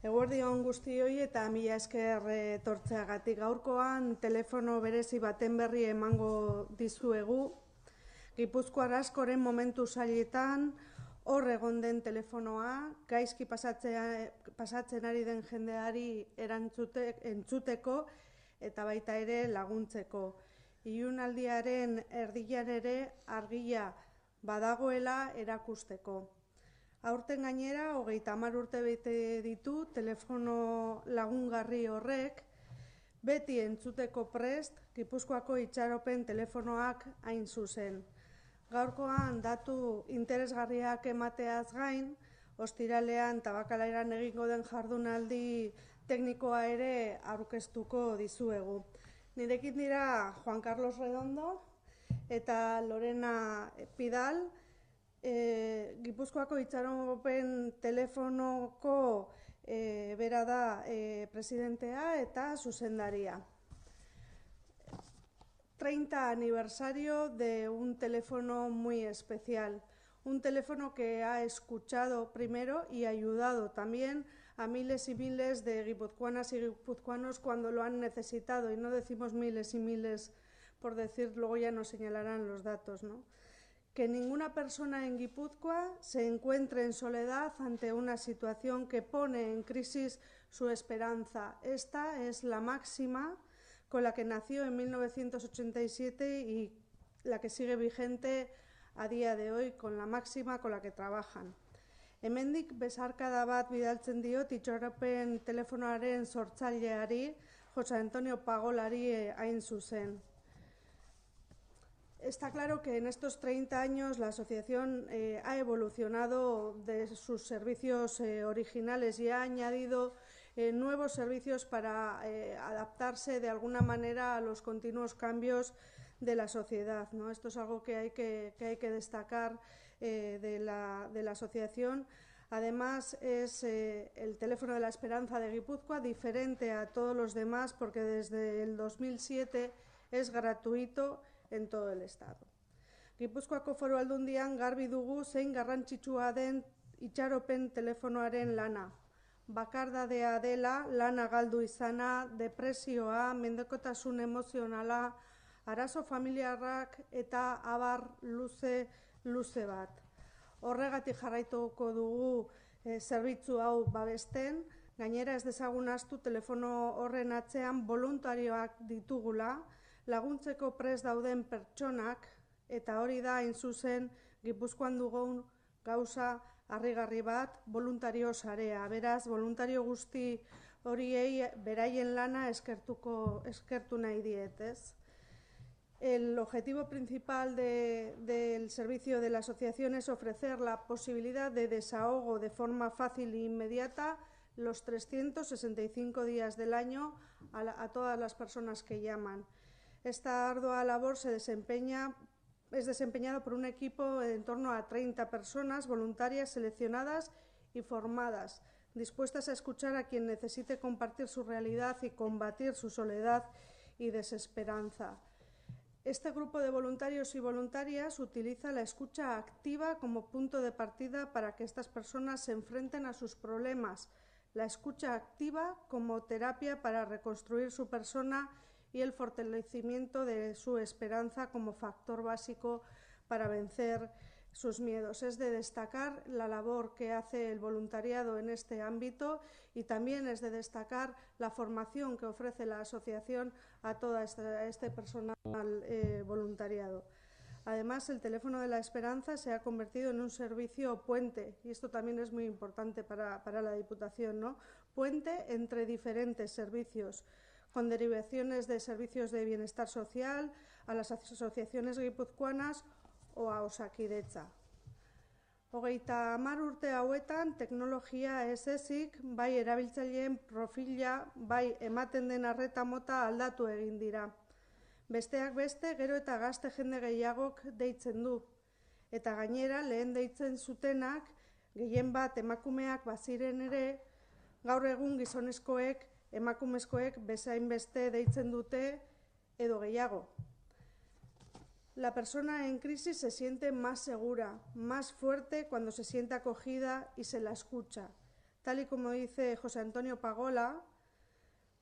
Eguerdi on guztioi eta mila esker etortzeagatik. Gaurkoan telefono berezi baten berri emango dizuegu. Gipuzkoar askoren momentu zailetan hor egon den telefonoa, gaizki pasatzen ari den jendeari entzuteko eta baita ere laguntzeko. Ilunaldiaren erdian ere argia badagoela erakusteko. Aurten gainera, 30 urte bete ditu telefono lagungarri horrek, beti entzuteko prest Gipuzkoako itxaropen telefonoak hain zuzen. Gaurkoan datu interesgarriak emateaz gain, ostiralean Tabakalerain egingo den jardunaldi teknikoa ere aurkeztuko dizuegu. Nirekin dira Juan Carlos Redondo eta Lorena Pidal, Gipuzkoako itxaropen telefonoko bera da presidentea eta zuzendaria. 30 aniversario de un teléfono muy especial, un teléfono que ha escuchado primero y ayudado también a miles y miles de guipuzcoanas y guipuzcoanos cuando lo han necesitado, y no decimos miles y miles por decir, luego ya nos señalarán los datos, ¿no? Que ninguna persona en Guipúzcoa se encuentre en soledad ante una situación que pone en crisis su esperanza. Esta es la máxima con la que nació en 1987 y la que sigue vigente a día de hoy, con la máxima con la que trabajan. Hemendik besarkada bat bidaltzen diot itxaropen telefonoaren sortzaileari, José Antonio Pagolari hain zuzen. Está claro que en estos 30 años la asociación ha evolucionado de sus servicios originales y ha añadido nuevos servicios para adaptarse de alguna manera a los continuos cambios de la sociedad, ¿no? Esto es algo que hay que destacar de la asociación. Además, es el teléfono de la esperanza de Guipúzcoa, diferente a todos los demás porque desde el 2007 es gratuito en todo el estado. Gipuzkoako Foru Aldundian garbi dugu zein garrantzitsua den itxaropen telefonoaren lana. Bakardadea dela, lana galdu izana, depresioa, mendekotasun emozionala, arazo familiarrak eta abar luze bat. Horregatik jarraituko dugu zerbitzu hau babesten, gainera ez dezagun ahaztu telefono horren atzean voluntarioak ditugula, laguntzeko prest dauden pertsonak, eta hori da hain zuzen Gipuzkoan dugun gauza harrigarri bat, voluntario sarea. Beraz, voluntario guzti horiei beraien lana eskertu nahi diet, ez? El objetivo principal del servicio de la asociación es ofrecer la posibilidad de desahogo de forma fácil e inmediata los 365 días del año a todas las personas que llaman. Esta ardua labor es desempeñada por un equipo en torno a 30 personas voluntarias seleccionadas y formadas, dispuestas a escuchar a quien necesite compartir su realidad y combatir su soledad y desesperanza. Este grupo de voluntarios y voluntarias utiliza la escucha activa como punto de partida para que estas personas se enfrenten a sus problemas, la escucha activa como terapia para reconstruir su persona y el fortalecimiento de su esperanza como factor básico para vencer sus miedos. Es de destacar la labor que hace el voluntariado en este ámbito y también es de destacar la formación que ofrece la asociación a todo este personal voluntariado. Además, el teléfono de la esperanza se ha convertido en un servicio puente, y esto también es muy importante para la Diputación, ¿no? Puente entre diferentes servicios, con derivaciones de servicios de bienestar social a las asociaciones guipuzcoanas o a Osakidetza. 30 urte hauetan teknologia ez ezik, bai erabiltzaileen profila, bai ematen den arreta mota aldatu egin dira. Besteak beste, gero eta gazte jende gehiagok deitzen du. Eta gainera, lehen deitzen zutenak, gehien bat emakumeak baziren ere, gaur egun gizonezkoek, emakumezkoek bezain beste deitzen dute edo gehiago. La persona en crisis se siente más segura, más fuerte cuando se siente acogida y se la escucha. tal y como dice José Antonio Pagola,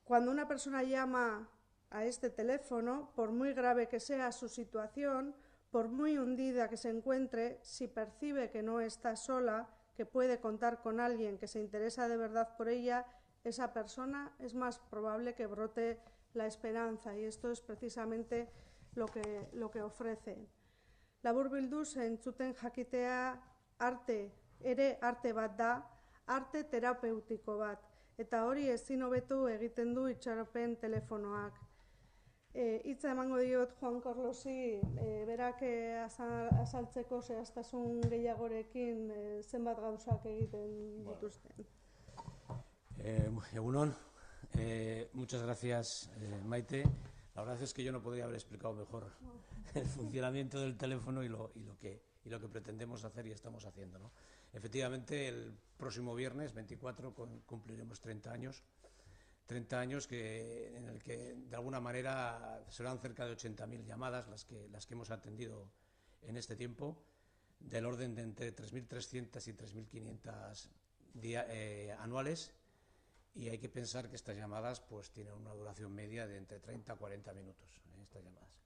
cuando una persona llama a este teléfono, por muy grave que sea su situación, por muy hundida que se encuentre, si percibe que no está sola, que puede contar con alguien que se interesa de verdad por ella, esa persona es más probable que brote la esperanza, y esto es precisamente lo que ofrecen. Laburbilduz entzuten jakitea arte bat da, arte terapeutiko bat, eta hori ezin hobetu egiten du itxaropen telefonoak. Hitza emango diot Juan Carlosi, berak azaltzeko zehaztasun gehiagorekin zenbat gauzak egiten dituzten. Egunon, muchas gracias, Maite. La verdad es que yo no podría haber explicado mejor el funcionamiento del teléfono y lo que pretendemos hacer y estamos haciendo, ¿no? Efectivamente, el próximo viernes 24 cumpliremos 30 años. 30 años en el que de alguna manera serán cerca de 80.000 llamadas las que hemos atendido en este tiempo, del orden de entre 3.300 y 3.500 anuales, y hay que pensar que estas llamadas pues tienen una duración media de entre 30 a 40 minutos, estas llamadas.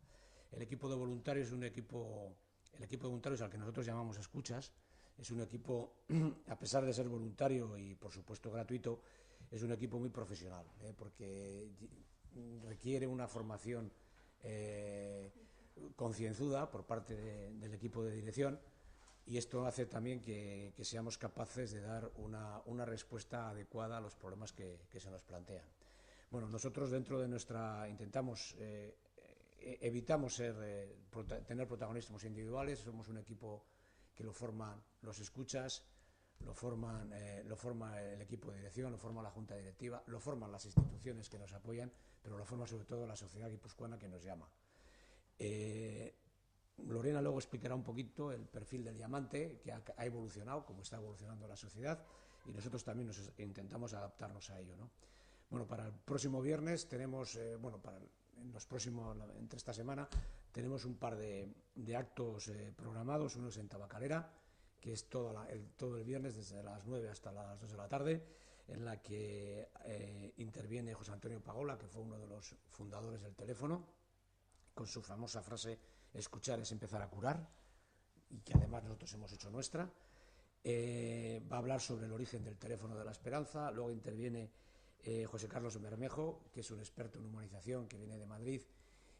El equipo de voluntarios el equipo de voluntarios al que nosotros llamamos escuchas, es un equipo, a pesar de ser voluntario y por supuesto gratuito, es un equipo muy profesional, porque requiere una formación concienzuda por parte del equipo de dirección, y esto hace también que seamos capaces de dar una respuesta adecuada a los problemas que se nos plantean. Bueno, nosotros dentro de intentamos, evitamos tener protagonismos individuales, somos un equipo que lo forman los escuchas, lo forma el equipo de dirección, lo forma la junta directiva, lo forman las instituciones que nos apoyan, pero lo forma sobre todo la sociedad guipuzcoana que nos llama. Lorena luego explicará un poquito el perfil del diamante, que ha evolucionado, como está evolucionando la sociedad, y nosotros también intentamos adaptarnos a ello, ¿no? Bueno, para el próximo viernes tenemos, entre esta semana, tenemos un par de actos programados, unos en Tabacalera, que es todo el viernes desde las 9 hasta las 2 de la tarde, en la que interviene José Antonio Pagola, que fue uno de los fundadores del teléfono, con su famosa frase "escuchar es empezar a curar", y que además nosotros hemos hecho nuestra. Va a hablar sobre el origen del teléfono de la esperanza. Luego interviene José Carlos Bermejo, que es un experto en humanización, que viene de Madrid,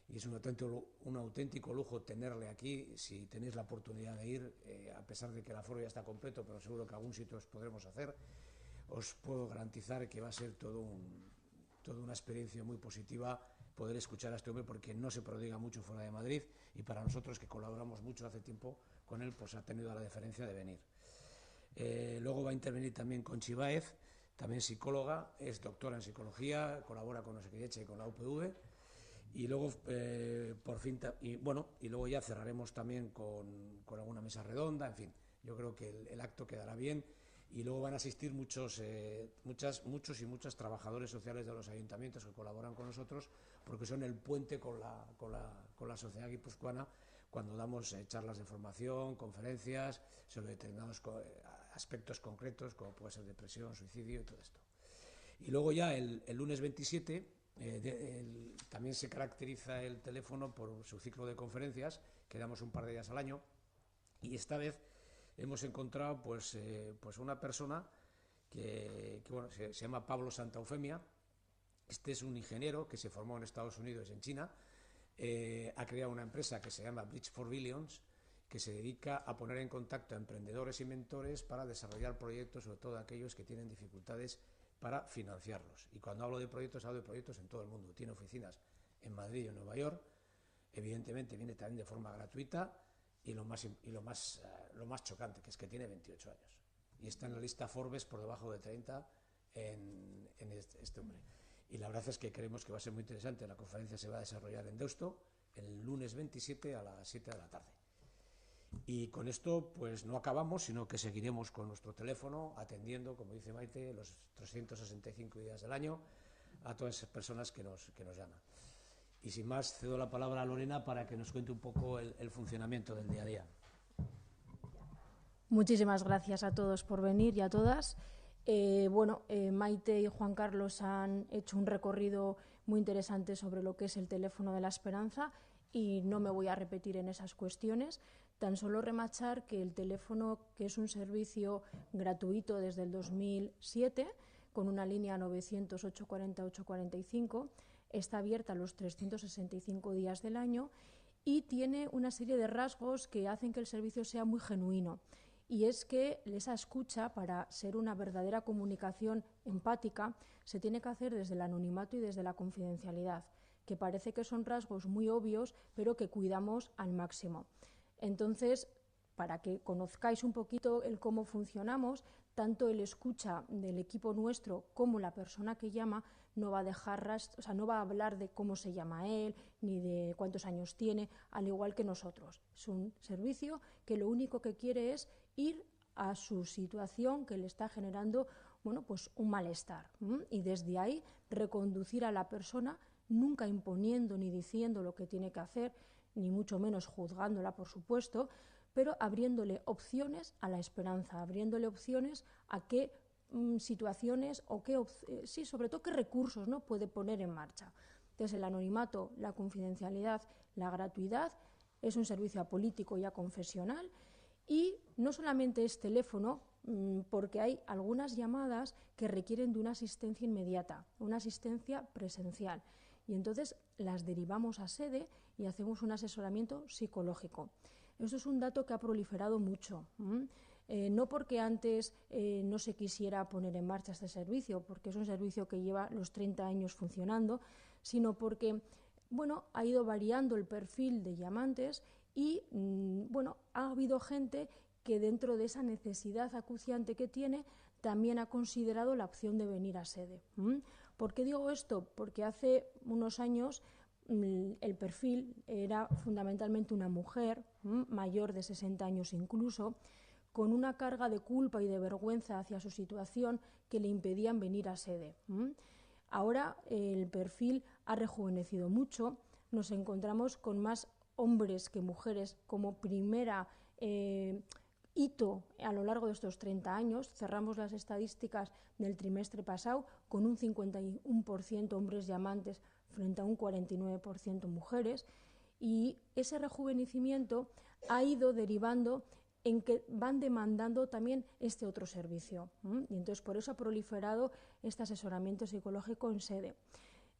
y es un auténtico lujo tenerle aquí. Si tenéis la oportunidad de ir, a pesar de que el aforo ya está completo, pero seguro que algún sitio os podremos hacer, os puedo garantizar que va a ser toda una experiencia muy positiva poder escuchar a este hombre, porque no se prodiga mucho fuera de Madrid, y para nosotros, que colaboramos mucho hace tiempo con él, pues ha tenido la deferencia de venir. Luego va a intervenir también Conchi Báez, también psicóloga, es doctora en psicología, colabora con Osakidecha y con la UPV. Y luego, y luego ya cerraremos también con alguna mesa redonda. En fin, yo creo que el acto quedará bien, y luego van a asistir muchos y muchas trabajadores sociales de los ayuntamientos que colaboran con nosotros, porque son el puente con la sociedad guipuzcoana cuando damos charlas de formación, conferencias sobre determinados aspectos concretos, como puede ser depresión, suicidio y todo esto. Y luego ya el lunes 27 también se caracteriza el teléfono por su ciclo de conferencias, que damos un par de días al año, y esta vez hemos encontrado pues una persona que se llama Pablo Santa Eufemia. Este es un ingeniero que se formó en Estados Unidos y en China. Ha creado una empresa que se llama Bridge for Billions, que se dedica a poner en contacto a emprendedores y mentores para desarrollar proyectos, sobre todo aquellos que tienen dificultades para financiarlos. Y cuando hablo de proyectos, hablo de proyectos en todo el mundo. Tiene oficinas en Madrid y en Nueva York. Evidentemente viene también de forma gratuita, y lo más chocante, que es que tiene 28 años. Y está en la lista Forbes por debajo de 30 en este hombre. Y la verdad es que creemos que va a ser muy interesante. La conferencia se va a desarrollar en Deusto el lunes 27 a las 7 de la tarde. Y con esto pues no acabamos, sino que seguiremos con nuestro teléfono atendiendo, como dice Maite, los 365 días del año a todas esas personas que nos llaman. Y sin más, cedo la palabra a Lorena para que nos cuente un poco el funcionamiento del día a día. Muchísimas gracias a todos por venir y a todas. Maite y Juan Carlos han hecho un recorrido muy interesante sobre lo que es el teléfono de la esperanza y no me voy a repetir en esas cuestiones. Tan solo remachar que el teléfono, que es un servicio gratuito desde el 2007, con una línea 900-840-845, está abierta los 365 días del año y tiene una serie de rasgos que hacen que el servicio sea muy genuino. Y es que esa escucha, para ser una verdadera comunicación empática, se tiene que hacer desde el anonimato y desde la confidencialidad, que parece que son rasgos muy obvios, pero que cuidamos al máximo. Entonces, para que conozcáis un poquito el cómo funcionamos, tanto el escucha del equipo nuestro como la persona que llama no va a dejar no va a hablar de cómo se llama él ni de cuántos años tiene, al igual que nosotros. Es un servicio que lo único que quiere es ir a su situación que le está generando un malestar, y desde ahí reconducir a la persona, nunca imponiendo ni diciendo lo que tiene que hacer, ni mucho menos juzgándola, por supuesto, pero abriéndole opciones a la esperanza, abriéndole opciones a qué situaciones o sobre todo qué recursos, ¿no?, puede poner en marcha. Entonces, el anonimato, la confidencialidad, la gratuidad, es un servicio apolítico y aconfesional, y no solamente es teléfono, porque hay algunas llamadas que requieren de una asistencia inmediata, una asistencia presencial, y entonces las derivamos a sede y hacemos un asesoramiento psicológico. Eso es un dato que ha proliferado mucho. No porque antes no se quisiera poner en marcha este servicio, porque es un servicio que lleva los 30 años funcionando, sino porque ha ido variando el perfil de llamantes y ha habido gente que dentro de esa necesidad acuciante que tiene también ha considerado la opción de venir a sede. ¿Por qué digo esto? Porque hace unos años el perfil era fundamentalmente una mujer mayor de 60 años incluso, con una carga de culpa y de vergüenza hacia su situación que le impedían venir a sede. Ahora el perfil ha rejuvenecido mucho, nos encontramos con más hombres que mujeres como primera hito a lo largo de estos 30 años. Cerramos las estadísticas del trimestre pasado con un 51% hombres llamantes frente a un 49% mujeres, y ese rejuvenecimiento ha ido derivando en que van demandando también este otro servicio, y entonces por eso ha proliferado este asesoramiento psicológico en sede,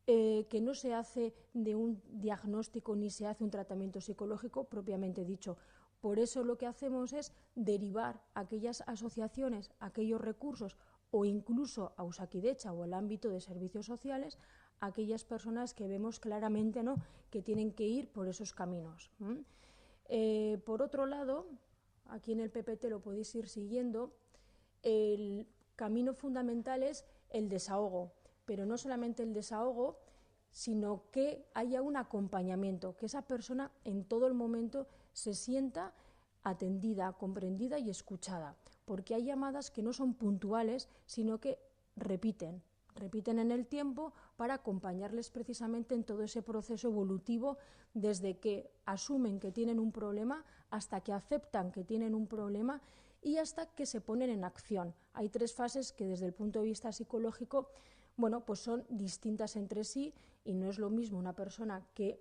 que no se hace de un diagnóstico ni se hace un tratamiento psicológico propiamente dicho. Por eso lo que hacemos es derivar aquellas asociaciones, aquellos recursos, o incluso a Osakidetza o el ámbito de servicios sociales, a aquellas personas que vemos claramente, ¿no?, que tienen que ir por esos caminos. Por otro lado, aquí en el PPT lo podéis ir siguiendo, el camino fundamental es el desahogo, pero no solamente el desahogo, sino que haya un acompañamiento, que esa persona en todo el momento se sienta atendida, comprendida y escuchada, porque hay llamadas que no son puntuales, sino que repiten en el tiempo para acompañarles precisamente en todo ese proceso evolutivo, desde que asumen que tienen un problema hasta que aceptan que tienen un problema y hasta que se ponen en acción. Hay 3 fases que desde el punto de vista psicológico pues son distintas entre sí, y no es lo mismo una persona que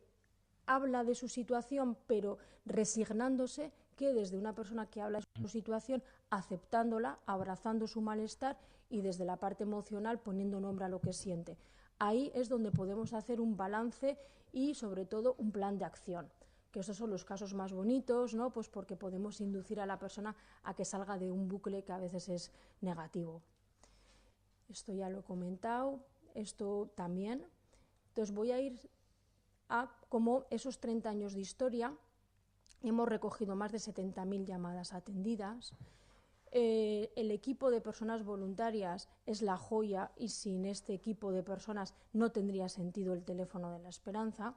habla de su situación pero resignándose que desde una persona que habla de su situación aceptándola, abrazando su malestar y desde la parte emocional poniendo nombre a lo que siente. Ahí es donde podemos hacer un balance y sobre todo un plan de acción, que esos son los casos más bonitos, ¿no?, pues porque podemos inducir a la persona a que salga de un bucle que a veces es negativo. Esto ya lo he comentado, esto también. Entonces voy a ir a cómo esos 30 años de historia hemos recogido más de 70.000 llamadas atendidas. El equipo de personas voluntarias es la joya, y sin este equipo de personas no tendría sentido el teléfono de la esperanza.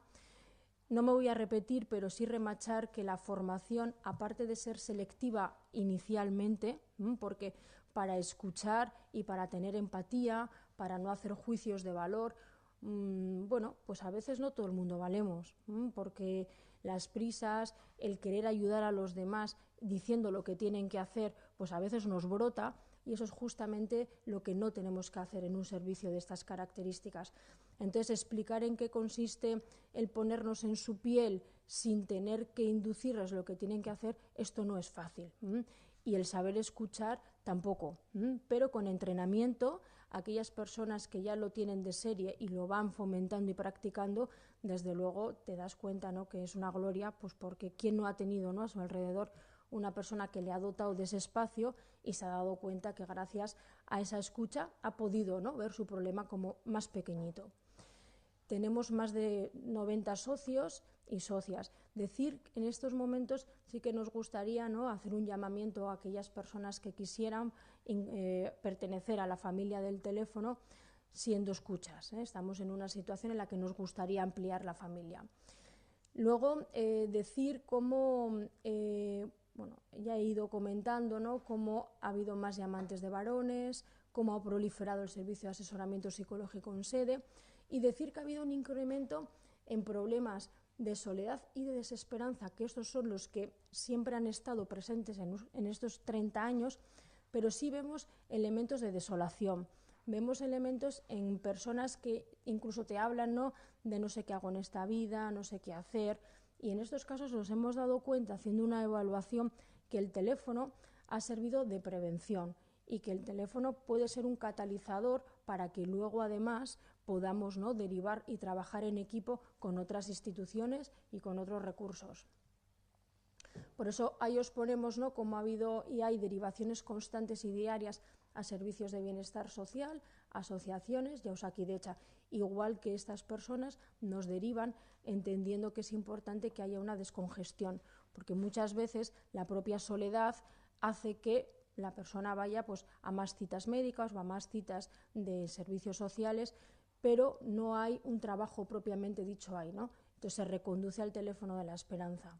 No me voy a repetir, pero sí remachar que la formación, aparte de ser selectiva inicialmente, porque para escuchar y para tener empatía, para no hacer juicios de valor, pues a veces no todo el mundo valemos, porque las prisas, el querer ayudar a los demás diciendo lo que tienen que hacer, pues a veces nos brota, y eso es justamente lo que no tenemos que hacer en un servicio de estas características. Entonces, explicar en qué consiste el ponernos en su piel sin tener que inducirles lo que tienen que hacer, esto no es fácil. Y el saber escuchar tampoco, pero con entrenamiento, aquellas personas que ya lo tienen de serie y lo van fomentando y practicando, desde luego te das cuenta, ¿no?, que es una gloria, pues porque quién no ha tenido, ¿no?, a su alrededor una persona que le ha dotado de ese espacio y se ha dado cuenta que gracias a esa escucha ha podido, ¿no?, ver su problema como más pequeñito. Tenemos más de 90 socios y socias. Decir en estos momentos sí que nos gustaría, ¿no?, hacer un llamamiento a aquellas personas que quisieran pertenecer a la familia del teléfono siendo escuchas. Estamos en una situación en la que nos gustaría ampliar la familia. Luego, decir cómo, ya he ido comentando, ¿no?, cómo ha habido más llamantes de varones, cómo ha proliferado el servicio de asesoramiento psicológico en sede, y decir que ha habido un incremento en problemas de soledad y de desesperanza, que estos son los que siempre han estado presentes en estos 30 años, pero sí vemos elementos de desolación, vemos elementos en personas que incluso te hablan, ¿no?, de no sé qué hago en esta vida, no sé qué hacer, y en estos casos nos hemos dado cuenta, haciendo una evaluación, que el teléfono ha servido de prevención y que el teléfono puede ser un catalizador para que luego además podamos, ¿no?, derivar y trabajar en equipo con otras instituciones y con otros recursos. Por eso ahí os ponemos, ¿no?, cómo ha habido y hay derivaciones constantes y diarias a servicios de bienestar social, asociaciones y a Osakidetza, igual que estas personas nos derivan entendiendo que es importante que haya una descongestión, porque muchas veces la propia soledad hace que la persona vaya, pues, a más citas médicas o a más citas de servicios sociales, pero no hay un trabajo propiamente dicho ahí, ¿no? Entonces se reconduce al teléfono de la esperanza.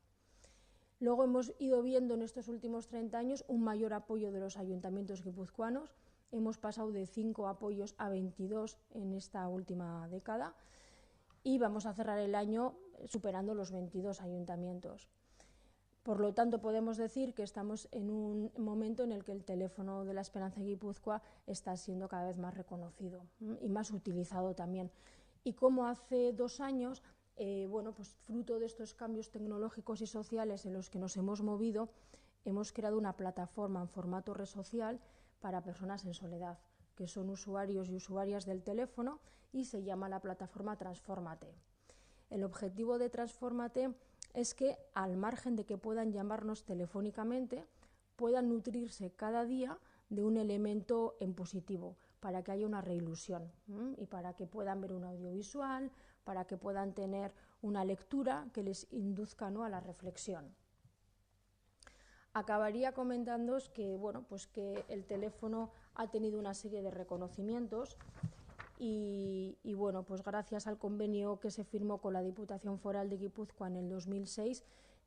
Luego hemos ido viendo en estos últimos 30 años un mayor apoyo de los ayuntamientos guipuzcoanos. Hemos pasado de 5 apoyos a 22 en esta última década y vamos a cerrar el año superando los 22 ayuntamientos. Por lo tanto, podemos decir que estamos en un momento en el que el teléfono de la Esperanza en Guipúzcoa está siendo cada vez más reconocido y más utilizado también. Y como hace 2 años, pues fruto de estos cambios tecnológicos y sociales en los que nos hemos movido, hemos creado una plataforma en formato red social para personas en soledad, que son usuarios y usuarias del teléfono, y se llama la plataforma Transfórmate. El objetivo de Transfórmate es que, al margen de que puedan llamarnos telefónicamente, puedan nutrirse cada día de un elemento en positivo, para que haya una reilusión y para que puedan ver un audiovisual, para que puedan tener una lectura que les induzca, ¿no?, a la reflexión. Acabaría comentándoos que, que el teléfono ha tenido una serie de reconocimientos y pues gracias al convenio que se firmó con la Diputación Foral de Guipúzcoa en el 2006,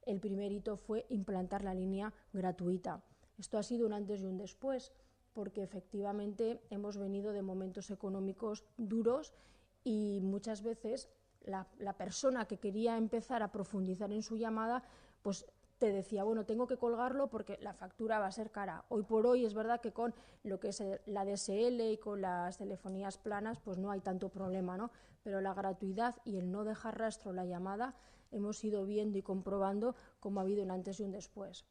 el primer hito fue implantar la línea gratuita. Esto ha sido un antes y un después, porque efectivamente hemos venido de momentos económicos duros y muchas veces la persona que quería empezar a profundizar en su llamada, pues te decía, tengo que colgarlo porque la factura va a ser cara. Hoy por hoy es verdad que con lo que es la DSL y con las telefonías planas, pues no hay tanto problema, ¿no? Pero la gratuidad y el no dejar rastro la llamada, hemos ido viendo y comprobando cómo ha habido un antes y un después.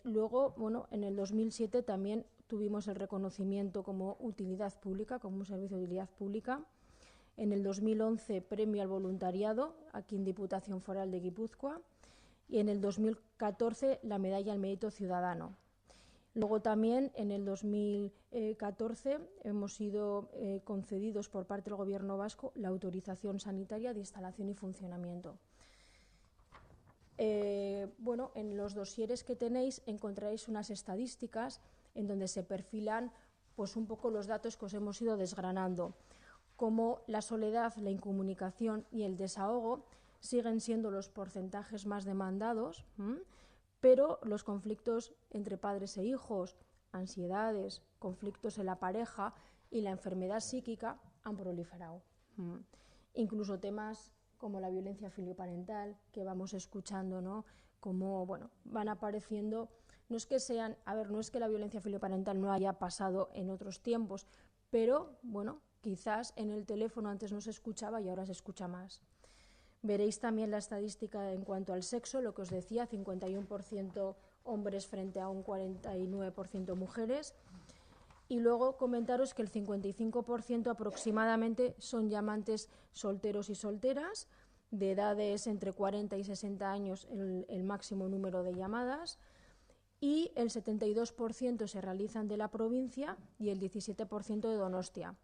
Luego, en el 2007 también tuvimos el reconocimiento como utilidad pública, como un servicio de utilidad pública. En el 2011, premio al voluntariado, aquí en Diputación Foral de Guipúzcoa. Y en el 2014, la medalla al mérito ciudadano. Luego también, en el 2014, hemos sido concedidos por parte del Gobierno vasco la autorización sanitaria de instalación y funcionamiento. En los dosieres que tenéis encontraréis unas estadísticas en donde se perfilan, pues, un poco los datos que os hemos ido desgranando, como la soledad, la incomunicación y el desahogo siguen siendo los porcentajes más demandados, pero los conflictos entre padres e hijos, ansiedades, conflictos en la pareja y la enfermedad psíquica han proliferado. Incluso temas como la violencia filioparental, que vamos escuchando, ¿no?, como van apareciendo No es que sean, a ver, no es que la violencia filoparental no haya pasado en otros tiempos, pero bueno, quizás en el teléfono antes no se escuchaba y ahora se escucha más. Veréis también la estadística en cuanto al sexo, lo que os decía, 51% hombres frente a un 49% mujeres. Y luego comentaros que el 55% aproximadamente son llamantes solteros y solteras, de edades entre 40 y 60 años el máximo número de llamadas, y el 72% se realizan de la provincia y el 17% de Donostia.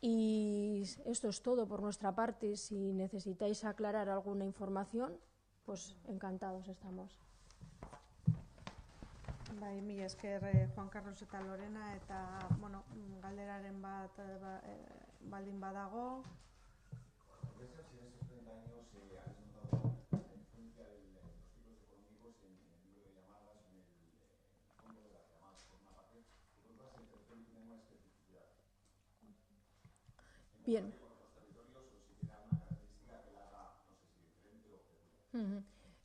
Y esto es todo por nuestra parte. Si necesitáis aclarar alguna información, pues encantados estamos. Bai, mila esker Juan Carlos eta Lorena, eta bueno, galderaren bat baldin badago. Bien.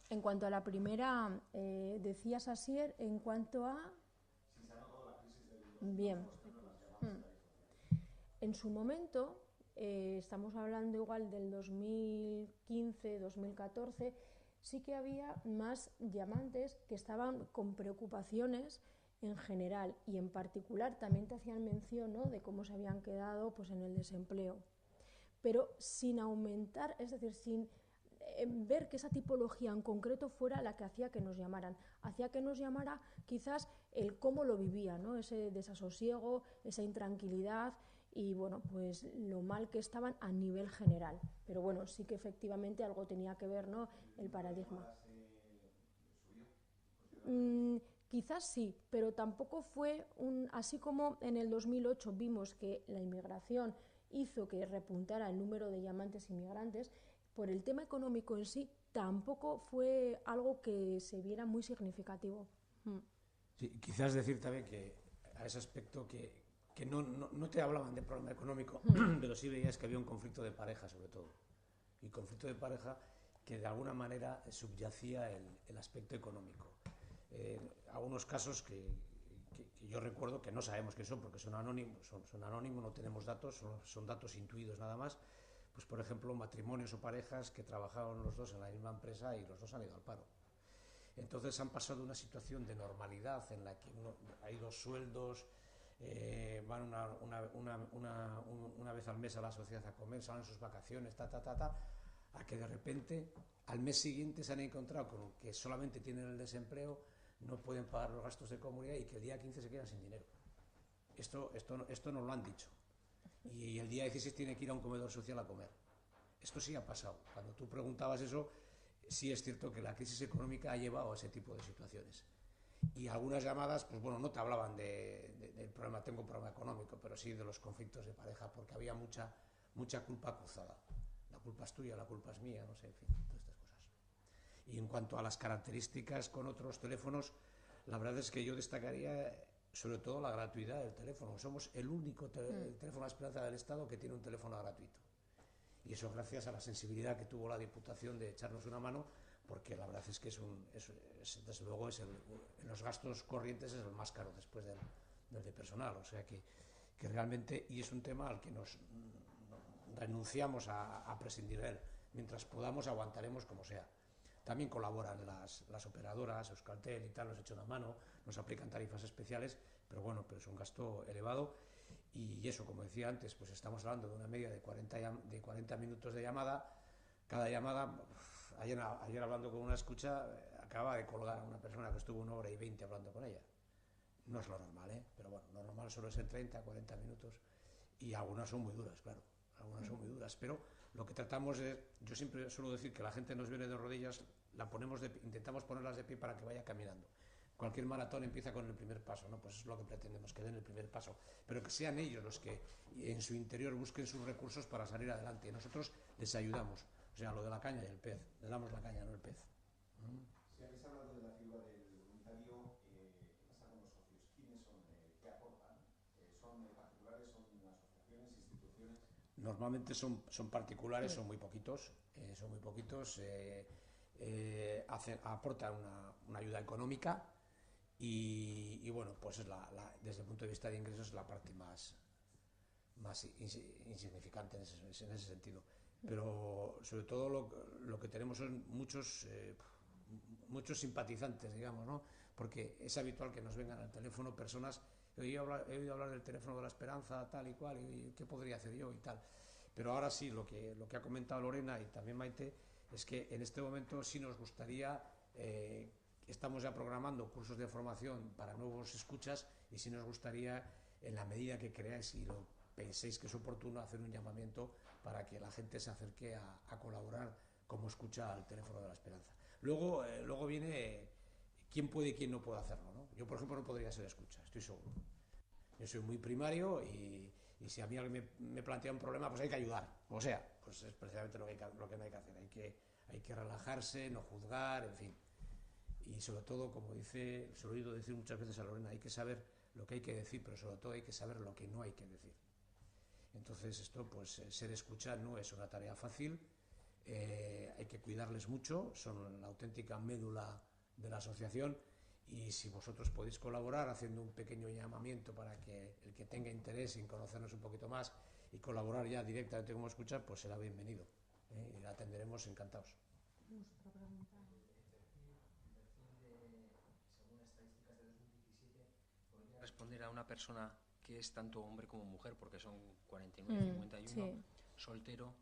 En cuanto a la primera, decías, Asier, en cuanto a... Bien. En su momento, estamos hablando igual del 2015, 2014, sí que había más llamantes que estaban con preocupaciones en general y en particular también te hacían mención, ¿no?, de cómo se habían quedado pues en el desempleo, pero sin aumentar, es decir, sin ver que esa tipología en concreto fuera la que hacía que nos llamaran. Hacía que nos llamara quizás el cómo lo vivía, ¿no?, ese desasosiego, esa intranquilidad y bueno, pues lo mal que estaban a nivel general. Pero bueno, sí que efectivamente algo tenía que ver, ¿no?, el paradigma. Quizás sí, pero tampoco fue así como en el 2008 vimos que la inmigración hizo que repuntara el número de llamantes inmigrantes, por el tema económico en sí tampoco fue algo que se viera muy significativo. Sí, quizás decir también que a ese aspecto que no te hablaban de problema económico, pero sí veías que había un conflicto de pareja sobre todo, y conflicto de pareja que de alguna manera subyacía el aspecto económico. Algunos casos que yo recuerdo que no sabemos qué son porque son anónimos, no tenemos datos, son datos intuidos nada más, pues por ejemplo matrimonios o parejas que trabajaban los dos en la misma empresa y los dos han ido al paro. Entonces han pasado una situación de normalidad en la que hay dos sueldos, van una vez al mes a la sociedad a comer, salen sus vacaciones, a que de repente al mes siguiente se han encontrado con que solamente tienen el desempleo, no pueden pagar los gastos de comunidad y que el día 15 se quedan sin dinero. Esto nos lo han dicho. Y el día 16 tiene que ir a un comedor social a comer. Esto sí ha pasado. Cuando tú preguntabas eso, sí es cierto que la crisis económica ha llevado a ese tipo de situaciones. Y algunas llamadas, pues bueno, no te hablaban del problema, tengo un problema económico, pero sí de los conflictos de pareja, porque había mucha culpa cruzada. La culpa es tuya, la culpa es mía, no sé, en fin, todas estas cosas. Y en cuanto a las características con otros teléfonos, la verdad es que yo destacaría sobre todo la gratuidad del teléfono. Somos el único teléfono a esperanza del Estado que tiene un teléfono gratuito. Y eso gracias a la sensibilidad que tuvo la Diputación de echarnos una mano, porque la verdad es que desde luego en los gastos corrientes es el más caro después del de personal. O sea que realmente, y es un tema al que nos renunciamos a prescindir de él. Mientras podamos aguantaremos como sea. También colaboran las operadoras, Euskaltel y tal, nos echan una mano, nos aplican tarifas especiales, pero bueno, pero es un gasto elevado. Y eso, como decía antes, pues estamos hablando de una media de 40 minutos de llamada. Cada llamada, ayer hablando con una escucha, acaba de colgar a una persona que estuvo 1 hora y 20 hablando con ella. No es lo normal, pero bueno, lo normal solo es en 30, 40 minutos. Y algunas son muy duras, claro, pero lo que tratamos es, yo siempre suelo decir que la gente nos viene de rodillas, intentamos ponerlas de pie para que vaya caminando. Cualquier maratón empieza con el primer paso, ¿no? Pues es lo que pretendemos, que den el primer paso, pero que sean ellos los que en su interior busquen sus recursos para salir adelante. Nosotros les ayudamos, o sea, lo de la caña y el pez, le damos la caña, no el pez. Si habéis hablado de la figura del voluntario, ¿qué pasa con los socios? ¿Quiénes son? ¿Qué aportan? ¿Son particulares? ¿Son asociaciones, instituciones? Normalmente son particulares, son muy poquitos, aportan una ayuda económica y bueno, pues es desde el punto de vista de ingresos es la parte más insignificante en ese sentido. Pero sobre todo lo que tenemos son muchos simpatizantes, digamos, ¿no? Porque es habitual que nos vengan al teléfono personas, he oído hablar del teléfono de la esperanza, tal y cual, y qué podría hacer yo y tal. Pero ahora sí, lo que ha comentado Lorena y también Maite, es que en este momento sí nos gustaría, estamos ya programando cursos de formación para nuevos escuchas, y sí nos gustaría, en la medida que creáis y lo penséis que es oportuno, hacer un llamamiento para que la gente se acerque a colaborar como escucha al teléfono de la esperanza. Luego viene quién puede y quién no puede hacerlo, ¿no? Yo, por ejemplo, no podría ser escucha, estoy seguro. Yo soy muy primario y si a mí alguien me plantea un problema, pues hay que ayudar. O sea, pues es precisamente lo que no hay que hacer. Hay que relajarse, no juzgar, en fin. Y sobre todo, como se lo he oído decir muchas veces a Lorena, hay que saber lo que hay que decir, pero sobre todo hay que saber lo que no hay que decir. Entonces esto, pues ser escucha no es una tarea fácil, hay que cuidarles mucho, son la auténtica médula de la asociación, y si vosotros podéis colaborar haciendo un pequeño llamamiento para que el que tenga interés en conocernos un poquito más y colaborar ya directamente como escucha, pues será bienvenido, y la atenderemos encantados. Responder a una persona que es tanto hombre como mujer, porque son 49 y 51, sí, soltero,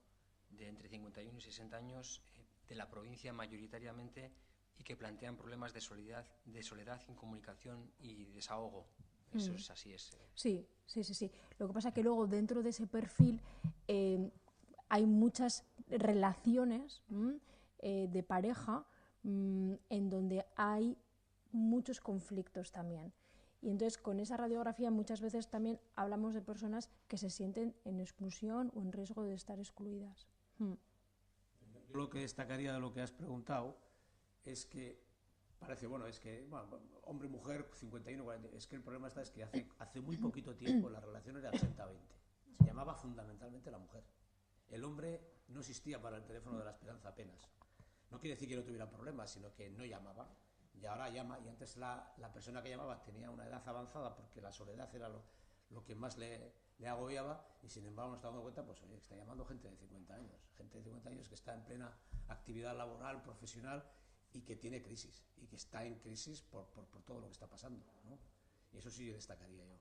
de entre 51 y 60 años, de la provincia mayoritariamente, y que plantean problemas de soledad, incomunicación y desahogo. Eso es así. Sí. Lo que pasa es que luego dentro de ese perfil hay muchas relaciones de pareja en donde hay muchos conflictos también. Y entonces con esa radiografía muchas veces también hablamos de personas que se sienten en exclusión o en riesgo de estar excluidas. Yo lo que destacaría de lo que has preguntado es que parece, hombre, mujer, 51, 40, es que el problema es que hace muy poquito tiempo la relación era 80-20. Se llamaba fundamentalmente la mujer. El hombre no existía para el teléfono de la esperanza apenas. No quiere decir que no tuviera problemas, sino que no llamaba. Y ahora llama, y antes la persona que llamaba tenía una edad avanzada porque la soledad era lo que más le agobiaba, y sin embargo nos está dando cuenta, pues oye, está llamando gente de 50 años, que está en plena actividad laboral, profesional, y que tiene crisis, y que está en crisis por todo lo que está pasando, ¿no? Y eso sí destacaría yo,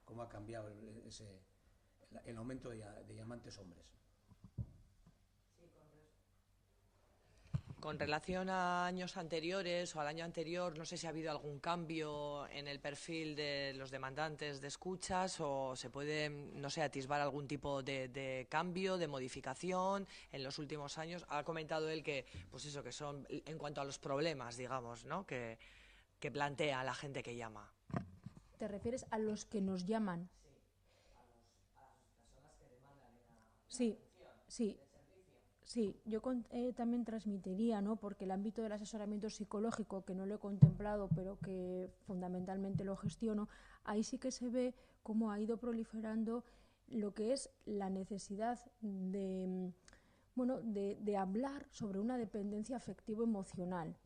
cómo ha cambiado el aumento de llamantes hombres. Con relación a años anteriores o al año anterior, no sé si ha habido algún cambio en el perfil de los demandantes de escuchas, o se puede, no sé, atisbar algún tipo de cambio, de modificación en los últimos años. Ha comentado él que, pues eso, que son en cuanto a los problemas, digamos, ¿no?, que plantea la gente que llama. ¿Te refieres a los que nos llaman? Sí, a las personas que demandan sí. Sí, yo también transmitiría, ¿no?, porque el ámbito del asesoramiento psicológico, que no lo he contemplado, pero que fundamentalmente lo gestiono, ahí sí que se ve cómo ha ido proliferando lo que es la necesidad de hablar sobre una dependencia afectivo-emocional.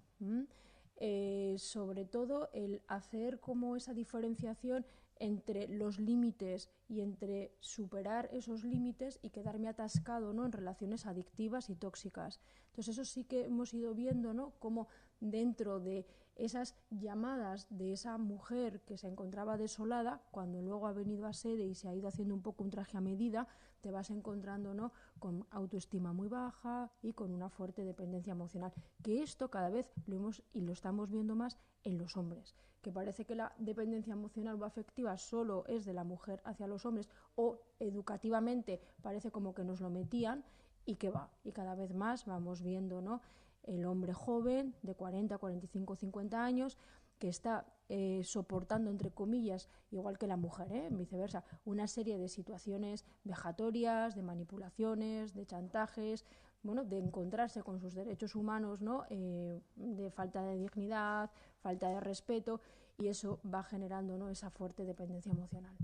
Sobre todo el hacer como esa diferenciación entre los límites y entre superar esos límites y quedarme atascado, ¿no?, en relaciones adictivas y tóxicas. Entonces eso sí que hemos ido viendo, ¿no?, cómo dentro de esas llamadas de esa mujer que se encontraba desolada, cuando luego ha venido a sede y se ha ido haciendo un poco un traje a medida, te vas encontrando, ¿no?, con autoestima muy baja y con una fuerte dependencia emocional. Que esto cada vez lo estamos viendo más en los hombres, que parece que la dependencia emocional o afectiva solo es de la mujer hacia los hombres, o educativamente parece como que nos lo metían, y que va. Y cada vez más vamos viendo, ¿no?, el hombre joven de 40, 45, 50 años que está soportando, entre comillas, igual que la mujer, viceversa, una serie de situaciones vejatorias, de manipulaciones, de chantajes, de encontrarse con sus derechos humanos, ¿no?, de falta de dignidad, falta de respeto, y eso va generando, ¿no?, esa fuerte dependencia emocional.